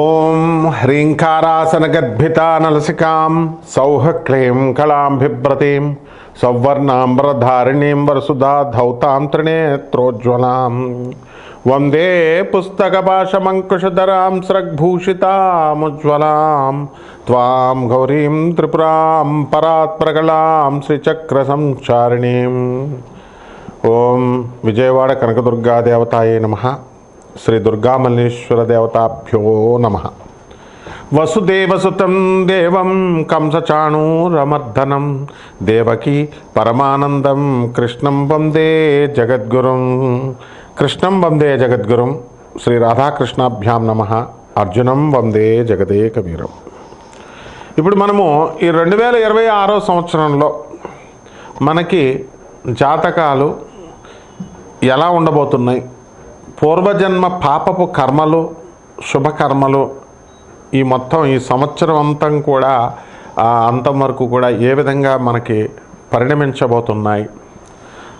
ఓం హ్రీంకారాసనగద్భితానలసికాం సౌః క్లీం కళాం బిభ్రతీం సౌవర్ణాంబరధారిణీం వరసుధా ధౌతాం త్రినేత్రోజ్వలాం వందే పుస్తకపాశమంకుశధరాం స్రగ్భూషితాముజ్వలాం త్వాం గౌరీం త్రిపురాం పరాత్ప్రగళాం శ్రీచక్రసంచారిణీం. ఓం విజయవాడ కనకదుర్గా దేవతాయే నమః. శ్రీ దుర్గామల్లేశ్వర దేవతాభ్యో నమః. వసుదేవసుతం దేవం కంసచాణూరమర్దనం దేవకీ పరమానందం కృష్ణం వందే జగద్గురుం. కృష్ణం వందే జగద్గురుం. శ్రీ రాధాకృష్ణాభ్యాం నమః. అర్జునం వందే జగదేకవీరం. ఇప్పుడు మనము ఈ 2026 సంవత్సరంలో మనకి జాతకాలు ఎలా ఉండబోతున్నాయి, పూర్వజన్మ పాపపు కర్మలు శుభకర్మలు ఈ మొత్తం ఈ సంవత్సరం అంతం కూడా అంతం వరకు కూడా ఏ విధంగా మనకి పరిణమించబోతున్నాయి,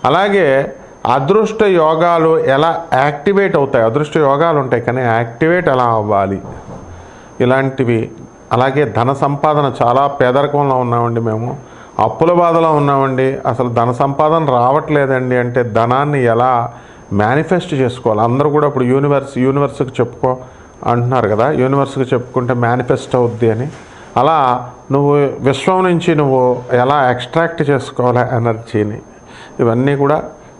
అలాగే అదృష్ట యోగాలు ఎలా యాక్టివేట్ అవుతాయి, అదృష్ట యోగాలు ఉంటాయి కానీ యాక్టివేట్ ఎలా అవ్వాలి ఇలాంటివి, అలాగే ధన సంపాదన చాలా పేదరికంలో ఉన్నామండి, మేము అప్పుల బాధలో ఉన్నామండి, అసలు ధన సంపాదన రావట్లేదండి అంటే ధనాన్ని ఎలా మేనిఫెస్ట్ చేసుకోవాలి. అందరూ కూడా ఇప్పుడు యూనివర్స్కి చెప్పుకో అంటున్నారు కదా, యూనివర్స్కి చెప్పుకుంటే మేనిఫెస్ట్ అవుద్ది అని. అలా నువ్వు విశ్వం నుంచి నువ్వు ఎలా ఎక్స్ట్రాక్ట్ చేసుకోవాలి ఎనర్జీని, ఇవన్నీ కూడా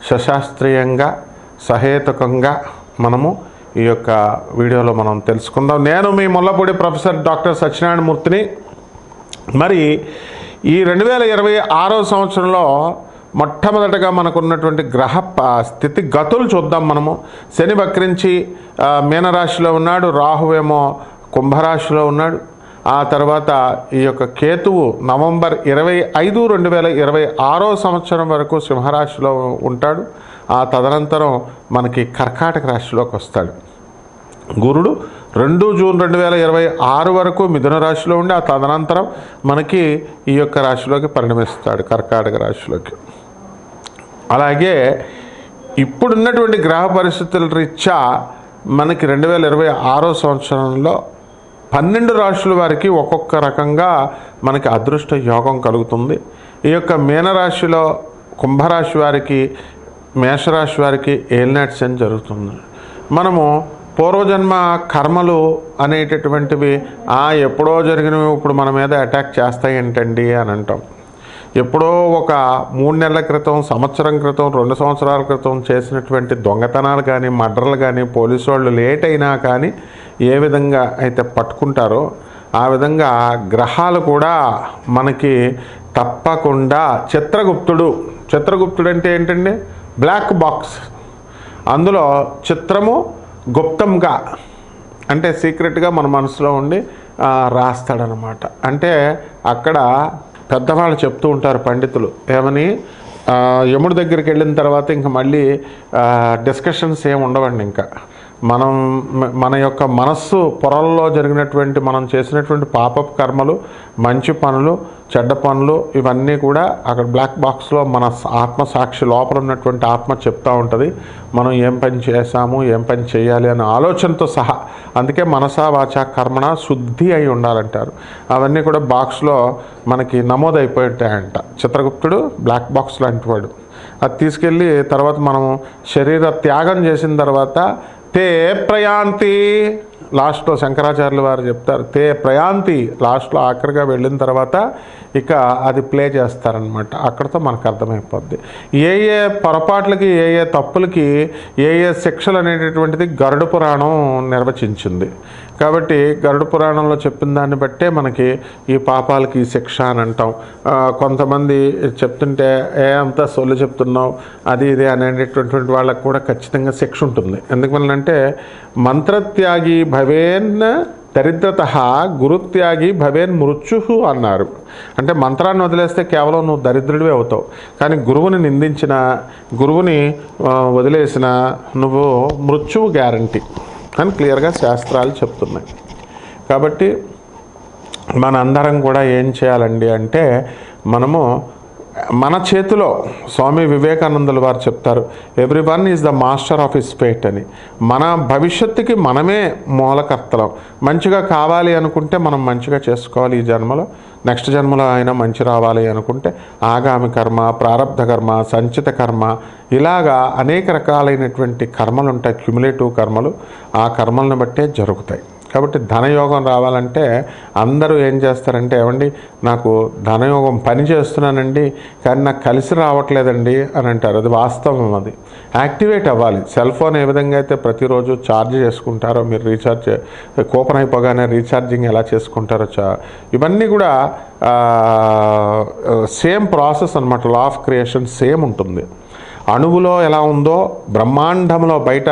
సశాస్త్రీయంగా సహేతుకంగా మనము ఈ యొక్క వీడియోలో మనం తెలుసుకుందాం. నేను మీ ముల్లపూడి ప్రొఫెసర్ డాక్టర్ సత్యనారాయణ మూర్తిని. మరి ఈ 2026 సంవత్సరంలో మొట్టమొదటగా మనకున్నటువంటి గ్రహ స్థితి గతులు చూద్దాం మనము. శని వక్రించి మీనరాశిలో ఉన్నాడు, రాహువేమో కుంభరాశిలో ఉన్నాడు. ఆ తర్వాత ఈ యొక్క కేతువు నవంబర్ 25, 2026 సంవత్సరం వరకు సింహరాశిలో ఉంటాడు. ఆ తదనంతరం మనకి కర్కాటక రాశిలోకి వస్తాడు. గురుడు 2 జూన్ 2026 వరకు మిథున రాశిలో ఉండి ఆ తదనంతరం మనకి ఈ యొక్క రాశిలోకి పరిణమిస్తాడు, కర్కాటక రాశిలోకి. అలాగే ఇప్పుడున్నటువంటి గ్రహ పరిస్థితుల రీత్యా మనకి 2026 సంవత్సరంలో 12 రాశుల వారికి ఒక్కొక్క రకంగా మనకి అదృష్ట యోగం కలుగుతుంది. ఈ యొక్క మీనరాశిలో కుంభరాశి వారికి, మేషరాశి వారికి ఏలినాటి శని జరుగుతుంది. మనము పూర్వజన్మ కర్మలు అనేటటువంటివి ఎప్పుడో జరిగినవి ఇప్పుడు మన మీద అటాక్ చేస్తాయి ఏంటండి అని అంటాం. ఎప్పుడో ఒక 3 నెలల క్రితం, సంవత్సరం క్రితం, 2 సంవత్సరాల క్రితం చేసినటువంటి దొంగతనాలు కానీ, మర్డర్లు కానీ, పోలీసు వాళ్ళు లేట్ అయినా కానీ ఏ విధంగా అయితే పట్టుకుంటారో ఆ విధంగా గ్రహాలు కూడా మనకి తప్పకుండా చిత్రగుప్తుడు అంటే ఏంటండి, బ్లాక్ బాక్స్, అందులో చిత్రము గుప్తంగా అంటే సీక్రెట్గా మన మనసులో ఉండి రాస్తాడనమాట. అంటే అక్కడ పెద్దవాళ్ళు చెప్తూ ఉంటారు పండితులు ఏమని, యముడి దగ్గరికి వెళ్ళిన తర్వాత ఇంకా మళ్ళీ డిస్కషన్స్ ఏమి ఉండవండి. ఇంకా మన యొక్క మనస్సు పొరల్లో జరిగినటువంటి మనం చేసినటువంటి పాపపు కర్మలు, మంచి పనులు, చెడ్డ పనులు ఇవన్నీ కూడా అక్కడ బ్లాక్ బాక్స్లో మన ఆత్మసాక్షి లోపల ఉన్నటువంటి ఆత్మ చెప్తూ ఉంటుంది. మనం ఏం పని చేశాము, ఏం పని చేయాలి అనే ఆలోచనతో సహా. అందుకే మనసా వాచా కర్మణ శుద్ధి అయి ఉండాలంటారు. అవన్నీ కూడా బాక్స్లో మనకి నమోదైపోయి ఉంటాయంట. చిత్రగుప్తుడు బ్లాక్ బాక్స్ లాంటి వాడు. అది తీసుకెళ్ళి తర్వాత మనం శరీర త్యాగం చేసిన తర్వాత తే ప్రయాంతి, లాస్ట్లో శంకరాచార్యుల వారు చెప్తారు, తే ప్రయాంతి, లాస్ట్లో ఆఖరిగా వెళ్ళిన తర్వాత ఇక అది ప్లే చేస్తారనమాట. అక్కడితో మనకు అర్థమైపోద్ది ఏ పొరపాట్లకి, ఏ తప్పులకి ఏ శిక్షలు అనేటటువంటిది గరుడ పురాణం నిర్వచించింది. కాబట్టి గరుడ పురాణంలో చెప్పిన దాన్ని బట్టే మనకి ఈ పాపాలకి ఈ శిక్ష అని అంటాం. కొంతమంది చెప్తుంటే అంతా సొల్లు చెప్తున్నావు అది ఇది అనేటటువంటి వాళ్ళకు కూడా ఖచ్చితంగా శిక్ష ఉంటుంది. ఎందుకంటే మంత్రత్యాగి భవేన్ దరిద్రత గురుత్యాగి భవేన్ మృత్యు అన్నారు. అంటే మంత్రాన్ని వదిలేస్తే కేవలం నువ్వు దరిద్రుడివే అవుతావు, కానీ గురువుని నిందించిన, గురువుని వదిలేసిన నువ్వు మృత్యువు గ్యారంటీ అని క్లియర్గా శాస్త్రాలు చెప్తున్నాయి. కాబట్టి మన అందరం కూడా ఏం చేయాలండి అంటే మనము మన చేతిలో. స్వామి వివేకానందుల వారు చెప్తారు, every one is the master of his fate అని. మన భవిష్యత్తుకి మనమే మూలకర్తలం. మంచిగా కావాలి అనుకుంటే మనం మంచిగా చేసుకోవాలి ఈ జన్మలో. నెక్స్ట్ జన్మలో అయినా మంచి రావాలి అనుకుంటే ఆగామి కర్మ, ప్రారబ్ధ కర్మ, సంచిత కర్మ, ఇలాగా అనేక రకాలైనటువంటి కర్మలు ఉంటాయి, క్యుములేటివ్ కర్మలు. ఆ కర్మలను బట్టే జరుగుతాయి. కాబట్టి ధనయోగం రావాలంటే అందరూ ఏం చేస్తారంటే, ఏమండి నాకు ధనయోగం పని చేస్తున్నానండి కానీ నాకు కలిసి రావట్లేదండి అని అంటారు. అది వాస్తవం. అది యాక్టివేట్ అవ్వాలి. సెల్ ఫోన్ ఏ విధంగా అయితే ప్రతిరోజు ఛార్జ్ చేసుకుంటారో, మీరు రీఛార్జ్ కూపన్ అయిపోగానే రీఛార్జింగ్ ఎలా చేసుకుంటారో ఇవన్నీ కూడా సేమ్ ప్రాసెస్ అనమాట. లా ఆఫ్ క్రియేషన్ సేమ్ ఉంటుంది. అణువులో ఎలా ఉందో బ్రహ్మాండంలో, బయట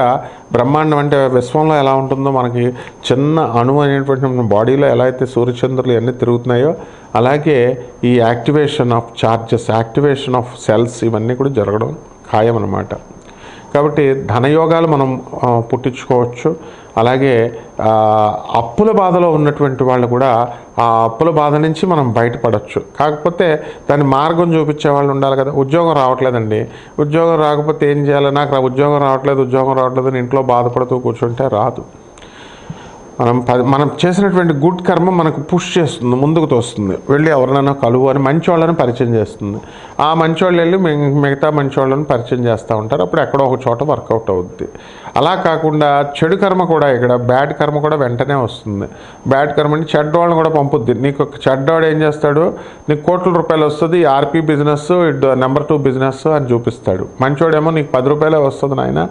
బ్రహ్మాండం అంటే విశ్వంలో ఎలా ఉంటుందో, మనకి చిన్న అణువు అనేటువంటి బాడీలో ఎలా అయితే సూర్యచంద్రులు ఇవన్నీ తిరుగుతున్నాయో, అలాగే ఈ activation of charges, activation of cells ఇవన్నీ కూడా జరగడం ఖాయం అన్నమాట. కాబట్టి ధనయోగాలు మనం పుట్టించుకోవచ్చు. అలాగే అప్పుల బాధలో ఉన్నటువంటి వాళ్ళు కూడా ఆ అప్పుల బాధ నుంచి మనం బయటపడవచ్చు. కాకపోతే దాని మార్గం చూపించే వాళ్ళు ఉండాలి కదా. ఉద్యోగం రావట్లేదండి, ఉద్యోగం రాకపోతే ఏం చేయాలి? నాకు ఉద్యోగం రావట్లేదు అని ఇంట్లో బాధపడుతూ కూర్చుంటే రాదు. మనం చేసినటువంటి గుడ్ కర్మ మనకు పుష్ చేస్తుంది, ముందుకు తోస్తుంది. వెళ్ళి ఎవరినైనా కలువు అని మంచి వాళ్ళని పరిచయం చేస్తుంది. ఆ మంచి వాళ్ళు వెళ్ళి మిగతా మంచి వాళ్ళని పరిచయం చేస్తూ ఉంటారు. అప్పుడు ఎక్కడో ఒక చోట వర్కౌట్ అవుద్ది. అలా కాకుండా చెడు కర్మ కూడా, ఇక్కడ బ్యాడ్ కర్మ కూడా వెంటనే వస్తుంది. బ్యాడ్ కర్మ అంటే చెడ్డవాళ్ళని కూడా పంపుద్ది. నీకు చెడ్డవాడు ఏం చేస్తాడు, నీకు కోట్ల రూపాయలు వస్తుంది, ఆర్పీ బిజినెస్, నెంబర్ 2 బిజినెస్ అని చూపిస్తాడు. మంచివాడేమో నీకు 10 రూపాయలే వస్తుంది నాయన,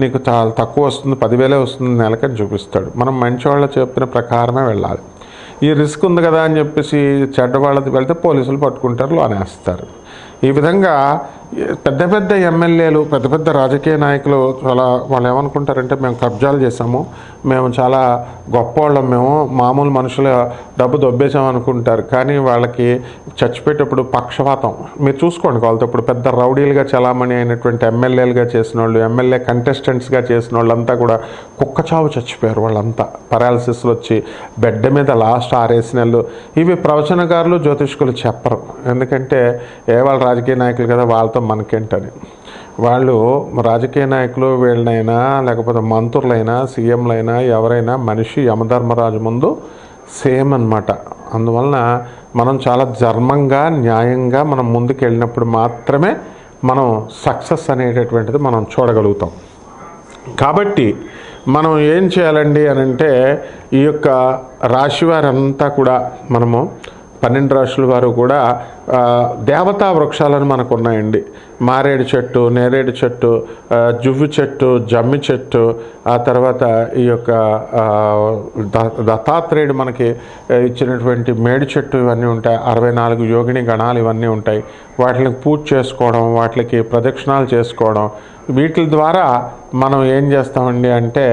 నీకు చాలా తక్కువ వస్తుంది, 10,000 వస్తుంది నెలకని చూపిస్తాడు. మనం మంచి వాళ్ళు చెప్పిన ప్రకారమే వెళ్ళాలి. ఈ రిస్క్ ఉంది కదా అని చెప్పేసి చెడ్డవాళ్ళది వెళ్తే పోలీసులు పట్టుకుంటారు, లోనేస్తారు. ఈ విధంగా పెద్ద పెద్ద ఎమ్మెల్యేలు, పెద్ద పెద్ద రాజకీయ నాయకులు చాలా వాళ్ళు ఏమనుకుంటారంటే, మేము కబ్జాలు చేసాము, మేము చాలా గొప్పవాళ్ళం, మేము మామూలు మనుషుల డబ్బు దొబ్బేసాం అనుకుంటారు. కానీ వాళ్ళకి చచ్చిపోయేటప్పుడు పక్షవాతం. మీరు చూసుకోండి, వాళ్ళతో ఇప్పుడు పెద్ద రౌడీలుగా చలామణి అయినటువంటి ఎమ్మెల్యేలుగా చేసిన వాళ్ళు, ఎమ్మెల్యే కంటెస్టెంట్స్గా చేసిన వాళ్ళంతా కూడా కుక్కచావు చచ్చిపోయారు. వాళ్ళంతా పెరాలసిస్లు వచ్చి బెడ్ మీద లాస్ట్ 6 నెలలు. ఇవి ప్రవచనకారులు, జ్యోతిష్కులు చెప్పరు. ఎందుకంటే వాళ్ళు రాజకీయ నాయకులు కదా, వాళ్ళతో మనకేంటని. వాళ్ళు రాజకీయ నాయకులు వీళ్ళనైనా, లేకపోతే మంత్రులైనా, సీఎంలైనా, ఎవరైనా మనిషి యమధర్మరాజు ముందు సేమ్ అన్నమాట. అందువలన మనం చాలా ధర్మంగా, న్యాయంగా మనం ముందుకు వెళ్ళినప్పుడు మాత్రమే మనం సక్సెస్ అనేటటువంటిది మనం చూడగలుగుతాం. కాబట్టి మనం ఏం చేయాలండి అని అంటే, ఈ యొక్క రాశి వారంతా కూడా మనము 12 రాశుల వారు కూడా దేవతా వృక్షాలను మనకు ఉన్నాయండి. మారేడు చెట్టు, నేరేడు చెట్టు, జువ్వి చెట్టు, జమ్మి చెట్టు, ఆ తర్వాత ఈ యొక్క దత్తాత్రేయుడు మనకి ఇచ్చినటువంటి మేడి చెట్టు, ఇవన్నీ ఉంటాయి. 64 యోగిని గణాలు ఇవన్నీ ఉంటాయి. వాటిని పూజ చేసుకోవడం, వాటికి ప్రదక్షిణాలు చేసుకోవడం, వీటి ద్వారా మనం ఏం చేస్తామండి అంటే,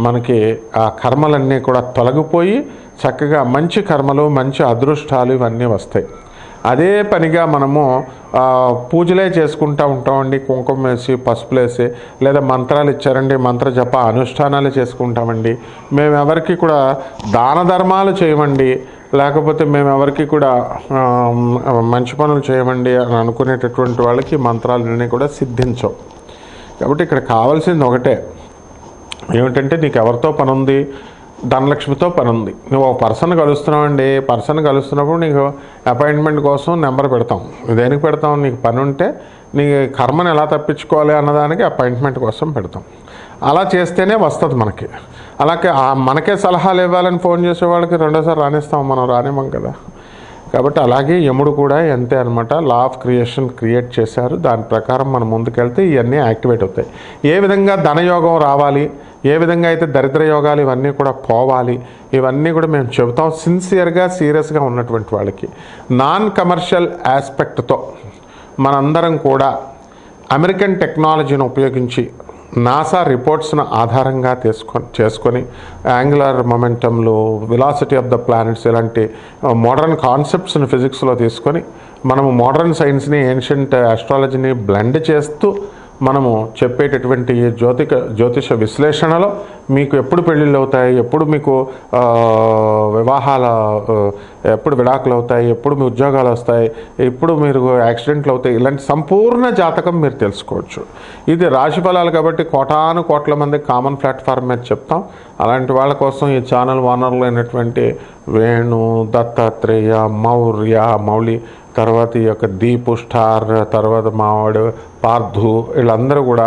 మనకి ఆ కర్మలన్నీ కూడా తొలగిపోయి చక్కగా మంచి కర్మలు, మంచి అదృష్టాలు ఇవన్నీ వస్తాయి. అదే పనిగా మనము పూజలే చేసుకుంటూ ఉంటామండి, కుంకుమ వేసి, పసుపులు వేసి, లేదా మంత్రాలు ఇచ్చారండి, మంత్ర జప అనుష్ఠానాలు చేసుకుంటామండి. మేము ఎవరికి కూడా దాన ధర్మాలు చేయమండి, లేకపోతే మేము ఎవరికి కూడా మంచి పనులు చేయమండి అని అనుకునేటటువంటి వాళ్ళకి మంత్రాలన్నీ కూడా సిద్ధించవు. కాబట్టి ఇక్కడ కావాల్సింది ఒకటే, ఏమిటంటే నీకు ఎవరితో పని ఉంది, ధనలక్ష్మితో పని ఉంది. నువ్వు ఒక పర్సన్ కలుస్తున్నావండి, పర్సన్ కలుస్తున్నప్పుడు నీకు అపాయింట్మెంట్ కోసం నెంబర్ పెడతాం. దేనికి పెడతాం? నీకు పని ఉంటే నీ కర్మను ఎలా తప్పించుకోవాలి అన్నదానికి అపాయింట్మెంట్ కోసం పెడతాం. అలా చేస్తేనే వస్తుంది మనకి. అలాగే మనకే సలహాలు ఇవ్వాలని ఫోన్ చేసేవాళ్ళకి రెండోసారి రానిస్తాం, మనం రానివ్వం కదా. కాబట్టి అలాగే యముడు కూడా అంతే అనమాట. లా ఆఫ్ క్రియేషన్ క్రియేట్ చేశారు, దాని ప్రకారం మనం ముందుకెళ్తే ఇవన్నీ యాక్టివేట్ అవుతాయి. ఏ విధంగా ధనయోగం రావాలి, ఏ విధంగా అయితే దరిద్ర యోగాలు ఇవన్నీ కూడా పోవాలి, ఇవన్నీ కూడా మేము చెబుతాం. సిన్సియర్గా, సీరియస్గా ఉన్నటువంటి వాళ్ళకి నాన్ కమర్షియల్ ఆస్పెక్ట్తో మనందరం కూడా అమెరికన్ టెక్నాలజీని ఉపయోగించి నాసా రిపోర్ట్స్ను ఆధారంగా చేసుకొని యాంగులర్ మొమెంటంలు, వెలాసిటీ ఆఫ్ ద ప్లానెట్స్ ఇలాంటి మోడర్న్ కాన్సెప్ట్స్ని ఫిజిక్స్లో తీసుకొని మనము మోడర్న్ సైన్స్ని, ఏన్షియంట్ ఆస్ట్రాలజీని బ్లెండ్ చేస్తూ మనము చెప్పేటటువంటి జ్యోతిష విశ్లేషణలో మీకు ఎప్పుడు పెళ్ళిళ్ళు అవుతాయి, ఎప్పుడు మీకు ఎప్పుడు విడాకులు అవుతాయి, ఎప్పుడు మీ ఉద్యోగాలు వస్తాయి, ఎప్పుడు మీరు యాక్సిడెంట్లు అవుతాయి, ఇలాంటి సంపూర్ణ జాతకం మీరు తెలుసుకోవచ్చు. ఇది రాశి ఫలాలు కాబట్టి కోటాను కోట్ల మంది కామన్ ప్లాట్ఫామ్ మీద చెప్తాం. అలాంటి వాళ్ళ కోసం ఈ ఛానల్ ఓనర్లు అయినటువంటి వేణు, దత్తాత్రేయ, మౌలి, తర్వాత ఈ యొక్క దీపు స్టార్, తర్వాత మావాడు పార్థు, వీళ్ళందరూ కూడా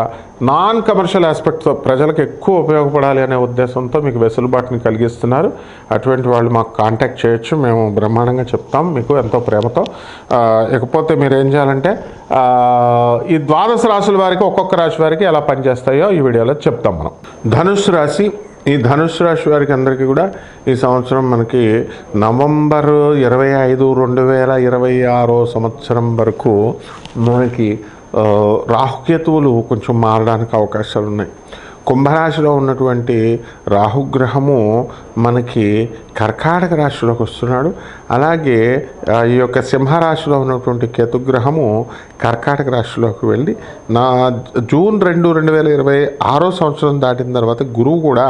నాన్ కమర్షియల్ ఆస్పెక్ట్తో ప్రజలకు ఎక్కువ ఉపయోగపడాలి అనే ఉద్దేశంతో మీకు వెసులుబాటుని కలిగిస్తున్నారు. అటువంటి వాళ్ళు మాకు కాంటాక్ట్ చేయొచ్చు, మేము బ్రహ్మాండంగా చెప్తాం మీకు ఎంతో ప్రేమతో. ఇకపోతే మీరు ఏం చేయాలంటే ఈ 12 రాశుల వారికి, ఒక్కొక్క రాశి వారికి ఎలా పనిచేస్తాయో ఈ వీడియోలో చెప్తాం మనం. ధనుస్సు రాశి. ఈ ధనుస్సు రాశి వారికి అందరికీ కూడా ఈ సంవత్సరం మనకి నవంబర్ 25, 2026 సంవత్సరం వరకు మనకి రాహుకేతువులు కొంచెం మారడానికి అవకాశాలు ఉన్నాయి. కుంభరాశిలో ఉన్నటువంటి రాహుగ్రహము మనకి కర్కాటక రాశిలోకి వస్తున్నాడు. అలాగే ఈ యొక్క సింహరాశిలో ఉన్నటువంటి కేతుగ్రహము కర్కాటక రాశిలోకి వెళ్ళి జూన్ 2, 2026 సంవత్సరం దాటిన తర్వాత గురువు కూడా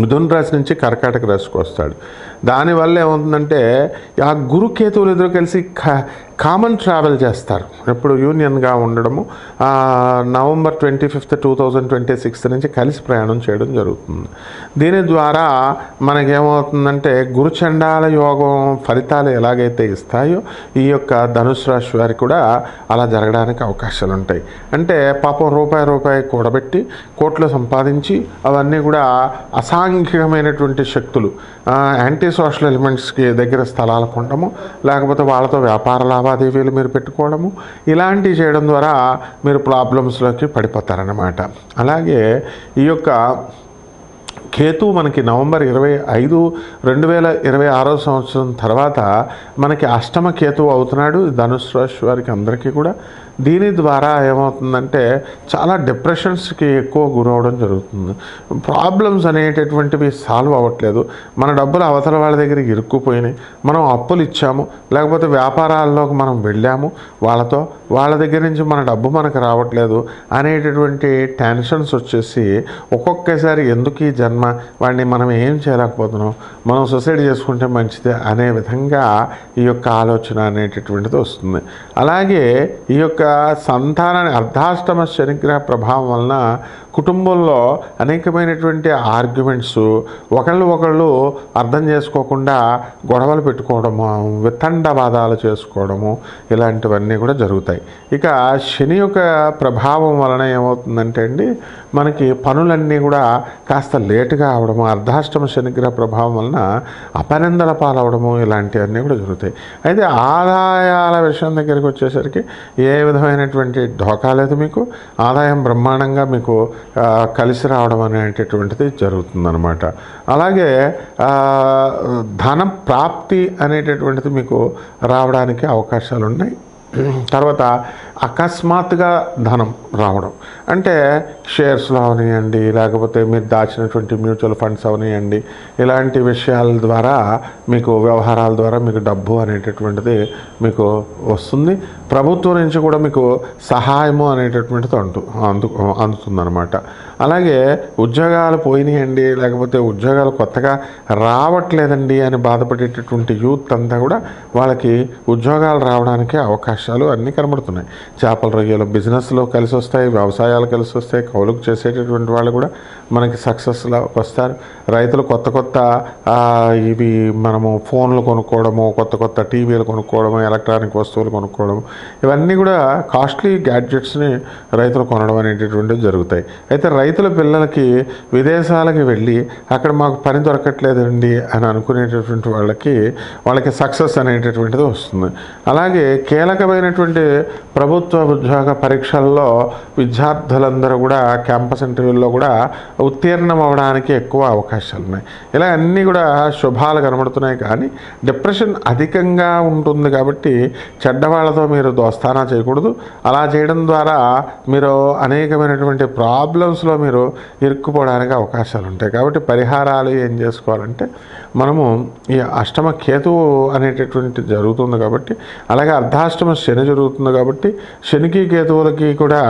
మిథున రాశి నుంచి కర్కాటక రాశికి వస్తాడు. దానివల్ల ఏమవుతుందంటే ఆ గురుకేతువులు ఇద్దరు కలిసి కామన్ ట్రావెల్ చేస్తారు. ఎప్పుడు యూనియన్గా ఉండడము. నవంబర్ 25, 2026 నుంచి కలిసి ప్రయాణం చేయడం జరుగుతుంది. దీని ద్వారా మనకేమవుతుందంటే గురుచండాల యోగం ఫలితాలు ఎలాగైతే ఇస్తాయో ఈ యొక్క ధనుసు రాశి వారికి కూడా అలా జరగడానికి అవకాశాలు ఉంటాయి. అంటే పాపం రూపాయి కూడబెట్టి కోట్లు సంపాదించి అవన్నీ కూడా అసాంఘికమైనటువంటి శక్తులు, యాంటీ సోషల్ ఎలిమెంట్స్కి దగ్గర స్థలాలు కొనడము, లేకపోతే వాళ్ళతో వ్యాపార లావాదేవీలు మీరు పెట్టుకోవడము, ఇలాంటివి చేయడం ద్వారా మీరు ప్రాబ్లమ్స్లోకి పడిపోతారన్నమాట. అలాగే ఈ యొక్క కేతు మనకి నవంబర్ 25, 2026 సంవత్సరం తర్వాత మనకి అష్టమ కేతువు అవుతున్నాడు ధనుసు రాశి వారికి అందరికీ కూడా. దీని ద్వారా ఏమవుతుందంటే చాలా డిప్రెషన్స్కి ఎక్కువ గురవడం జరుగుతుంది. ప్రాబ్లమ్స్ అనేటటువంటివి సాల్వ్ అవ్వట్లేదు. మన డబ్బులు అవతల వాళ్ళ దగ్గరికి ఇరుక్కుపోయినాయి. మనం అప్పులు ఇచ్చాము, లేకపోతే వ్యాపారాల్లోకి మనం వెళ్ళాము, వాళ్ళ దగ్గర నుంచి మన డబ్బు మనకు రావట్లేదు అనేటటువంటి టెన్షన్స్ వచ్చేసి ఒక్కొక్కసారి ఎందుకు ఈ జన్మ, వాడిని మనం ఏం చేయలేకపోతున్నాం, మనం సొసైడ్ చేసుకుంటే మంచిదే అనే విధంగా ఈ యొక్క ఆలోచన అనేటటువంటిది వస్తుంది. అలాగే ఈ యొక్క సంతానాన్ని అర్ధాష్టమ శనిగ్రహ ప్రభావం వలన కుటుంబంలో అనేకమైనటువంటి ఆర్గ్యుమెంట్స్, ఒకళ్ళు అర్థం చేసుకోకుండా గొడవలు పెట్టుకోవడము, వితండవాదాలు చేసుకోవడము, ఇలాంటివన్నీ కూడా జరుగుతాయి. ఇక శని యొక్క ప్రభావం వలన ఏమవుతుందంటే అండి మనకి పనులన్నీ కూడా కాస్త లేటుగా అవడము, అర్ధాష్టమ శనిగ్రహ ప్రభావం వలన అపనిందల పాలవడము, ఇలాంటివన్నీ కూడా జరుగుతాయి. అయితే ఆదాయాల విషయం దగ్గరికి వచ్చేసరికి ఏ విధమైనటువంటి ఢోకా లేదు. మీకు ఆదాయం బ్రహ్మాండంగా మీకు కలిసి రావడం అనేటటువంటిది జరుగుతుందన్నమాట. అలాగే ధన ప్రాప్తి అనేటటువంటిది మీకు రావడానికి అవకాశాలు ఉన్నాయి. తర్వాత అకస్మాత్తుగా ధనం రావడం అంటే షేర్స్లో అవనియండి, లేకపోతే మీరు దాచినటువంటి మ్యూచువల్ ఫండ్స్ అవనియండి, ఇలాంటి విషయాల ద్వారా మీకు వ్యవహారాల ద్వారా మీకు డబ్బు అనేటటువంటిది మీకు వస్తుంది. ప్రభుత్వం నుంచి కూడా మీకు సహాయము అనేటటువంటిది అందుతుందన్నమాట. అలాగే ఉద్యోగాలు పోయినాయండి, లేకపోతే ఉద్యోగాలు కొత్తగా రావట్లేదండి అని బాధపడేటటువంటి యూత్ అంతా కూడా వాళ్ళకి ఉద్యోగాలు రావడానికి అవకాశాలు అన్నీ కనబడుతున్నాయి. చేపల రొయ్యలు బిజినెస్లో కలిసి వస్తాయి, వ్యవసాయాలు కలిసి వస్తాయి, కౌలుకు చేసేటటువంటి వాళ్ళు కూడా మనకి సక్సెస్లో వస్తారు. రైతులు కొత్త ఇవి మనము ఫోన్లు కొనుక్కోవడము, కొత్త టీవీలు కొనుక్కోవడము, ఎలక్ట్రానిక్ వస్తువులు కొనుక్కోవడము, ఇవన్నీ కూడా కాస్ట్లీ గ్యాడ్జెట్స్ని రైతులు కొనడం అనేటటువంటివి జరుగుతాయి. అయితే రైతుల పిల్లలకి విదేశాలకు వెళ్ళి అక్కడ మాకు పని దొరకట్లేదండి అని అనుకునేటటువంటి వాళ్ళకి సక్సెస్ అనేటటువంటిది వస్తుంది. అలాగే కీలకమైనటువంటి ప్రభుత్వ ఉద్యోగ పరీక్షల్లో విద్యార్థులందరూ కూడా క్యాంపస్ ఇంటర్వ్యూల్లో కూడా ఉత్తీర్ణం అవ్వడానికి ఎక్కువ అవకాశాలు ఉన్నాయి. ఇలా అన్నీ కూడా శుభాలు కనబడుతున్నాయి. కానీ డిప్రెషన్ అధికంగా ఉంటుంది కాబట్టి చెడ్డవాళ్లతో మీరు దోస్తానా చేయకూడదు. అలా చేయడం ద్వారా మీరు అనేకమైనటువంటి ప్రాబ్లమ్స్లో కేతువులో మీరు ఇరుక్కుపోవడానికి అవకాశాలు ఉంటాయి. కాబట్టి పరిహారాలు ఏం చేసుకోవాలంటే, మనము ఈ అష్టమ కేతువు అనేటటువంటి జరుగుతుంది కాబట్టి, అలాగే అర్ధాష్టమ శని జరుగుతుంది కాబట్టి, శనికి కేతువులకి కూడా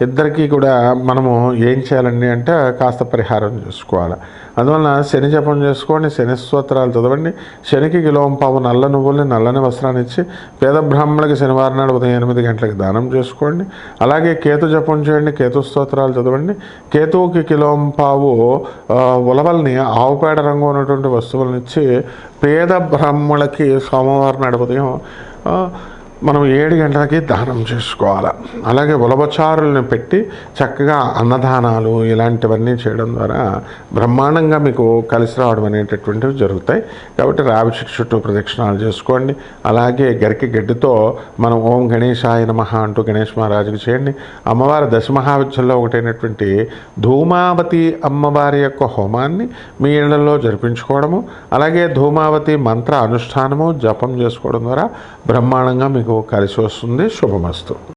ఇద్దరికీ కూడా మనము ఏం చేయాలండి అంటే కాస్త పరిహారం చేసుకోవాలి. అందువలన శని జపం చేసుకోండి, శని స్తోత్రాలు చదవండి. శనికి కిలోంపావు నల్ల నువ్వుల్ని నల్లని వస్త్రాన్ని ఇచ్చి పేద బ్రాహ్మణులకి శనివారం నాడు ఉదయం 8 గంటలకు దానం చేసుకోండి. అలాగే కేతు జపం చేయండి, కేతు స్తోత్రాలు చదవండి. కేతువుకి కిలోంపావు ఉలవల్ని ఆవుపేడ రంగు ఉన్నటువంటి వస్తువులను ఇచ్చి పేద బ్రాహ్మణులకి సోమవారం నాడు ఉదయం మనం 7 గంటలకి దానం చేసుకోవాలి. అలాగే ఉలవచారులను పెట్టి చక్కగా అన్నదానాలు ఇలాంటివన్నీ చేయడం ద్వారా బ్రహ్మాండంగా మీకు కలిసి రావడం అనేటటువంటివి జరుగుతాయి. కాబట్టి రావి చెట్టు చుట్టూ ప్రదక్షిణాలు చేసుకోండి. అలాగే గరికి గడ్డితో మనం ఓం గణేశాయ నమః అంటూ గణేష్ మహారాజుకి చేయండి. అమ్మవారి దశమహావిద్యల్లో ఒకటైనటువంటి ధూమావతి అమ్మవారి యొక్క హోమాన్ని మీ ఇళ్లలో జరిపించుకోవడము, అలాగే ధూమావతి మంత్ర అనుష్ఠానము జపం చేసుకోవడం ద్వారా బ్రహ్మాండంగా మీకు కలిసి వస్తుంది. శుభమస్తు.